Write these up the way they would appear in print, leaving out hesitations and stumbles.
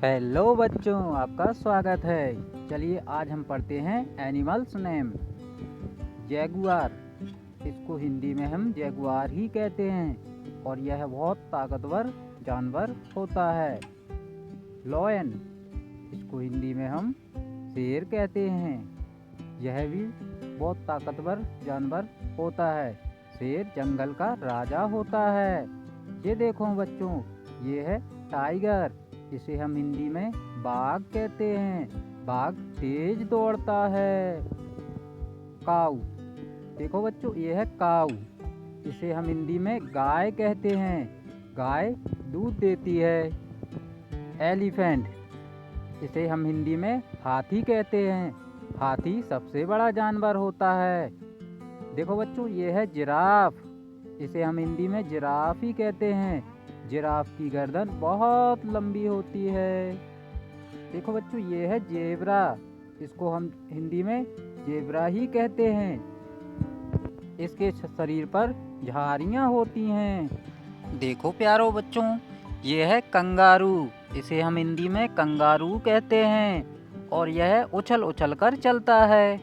Hello बच्चों, आपका स्वागत है। चलिए आज हम पढ़ते हैं एनिमल्स नेम। जैगुआर, इसको हिंदी में हम जैगुआर ही कहते हैं और यह बहुत ताकतवर जानवर होता है। लॉयन, इसको हिंदी में हम शेर कहते हैं। यह भी बहुत ताकतवर जानवर होता है। शेर जंगल का राजा होता है। ये देखो बच्चों, ये है टाइगर, इसे हम हिंदी में बाघ कहते हैं। बाघ तेज दौड़ता है। काऊ, देखो बच्चों, ये है काऊ, इसे हम हिंदी में गाय कहते हैं। गाय दूध देती है। एलिफेंट, इसे हम हिंदी में हाथी कहते हैं। हाथी सबसे बड़ा जानवर होता है। देखो बच्चों, ये है जिराफ, इसे हम हिंदी में जिराफ ही कहते हैं। जिराफ की गर्दन बहुत लंबी होती है। देखो बच्चों, ये है जेब्रा, इसको हम हिंदी में जेब्रा ही कहते हैं। इसके शरीर पर झारियां होती हैं। देखो प्यारो बच्चों, ये है कंगारू, इसे हम हिंदी में कंगारू कहते हैं और यह उछल उछल कर चलता है।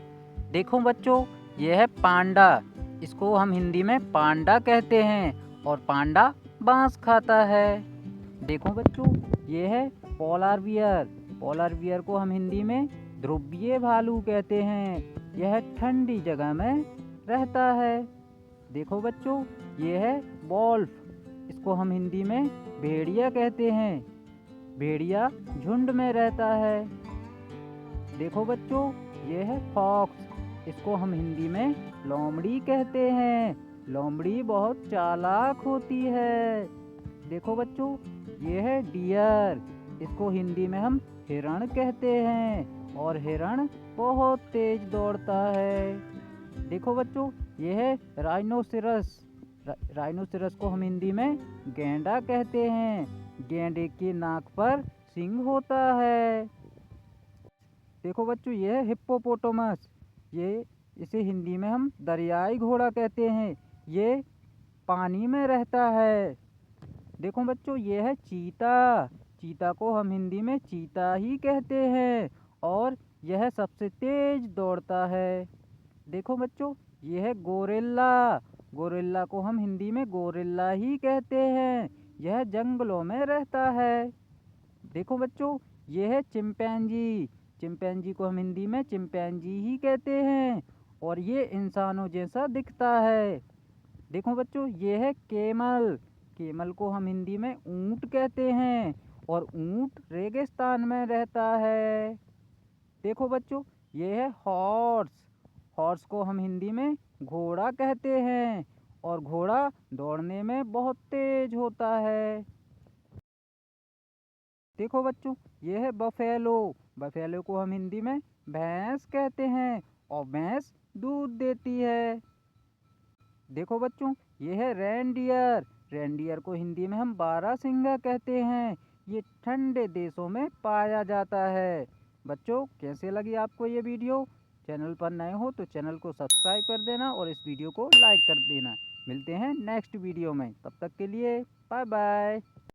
देखो बच्चों, यह है पांडा, इसको हम हिंदी में पांडा कहते हैं और पांडा बांस खाता है। देखो बच्चों, ये है पोलार बियर। पोलार बियर को हम हिंदी में ध्रुवीय भालू कहते हैं। यह ठंडी जगह में रहता है। देखो बच्चों, ये है वॉल्फ, इसको हम हिंदी में भेड़िया कहते हैं। भेड़िया झुंड में रहता है। देखो बच्चों, ये है फॉक्स, इसको हम हिंदी में लोमड़ी कहते हैं। लोमड़ी बहुत चालाक होती है। देखो बच्चों, ये है डियर, इसको हिंदी में हम हिरण कहते हैं और हिरण बहुत तेज दौड़ता है। देखो बच्चों, ये है राइनोसिरस। राइनोसिरस को हम हिंदी में गैंडा कहते हैं। गैंडे के नाक पर सींग होता है। देखो बच्चों, ये है हिप्पोपोटामस, इसे हिंदी में हम दरियाई घोड़ा कहते हैं। ये पानी में रहता है। देखो बच्चों, ये है चीता। चीता को हम हिंदी में चीता ही कहते हैं और यह सबसे तेज दौड़ता है। देखो बच्चों, ये है गोरिल्ला। गोरिल्ला को हम हिंदी में गोरिल्ला ही कहते हैं। यह जंगलों में रहता है। देखो बच्चों, ये है चिंपैंजी। चिंपैंजी को हम हिंदी में चिंपैंजी ही कहते हैं और ये इंसानों जैसा दिखता है। देखो बच्चों, ये है केमल। केमल को हम हिंदी में ऊंट कहते हैं और ऊंट रेगिस्तान में रहता है। देखो बच्चों, ये है हॉर्स। हॉर्स को हम हिंदी में घोड़ा कहते हैं और घोड़ा दौड़ने में बहुत तेज होता है। देखो बच्चों, ये है बफेलो। बफेलो को हम हिंदी में भैंस कहते हैं और भैंस दूध देती है। देखो बच्चों, ये है रेनडियर। रेनडियर को हिंदी में हम बारहसिंगा कहते हैं। ये ठंडे देशों में पाया जाता है। बच्चों, कैसे लगी आपको ये वीडियो? चैनल पर नए हो तो चैनल को सब्सक्राइब कर देना और इस वीडियो को लाइक कर देना। मिलते हैं नेक्स्ट वीडियो में, तब तक के लिए बाय बाय।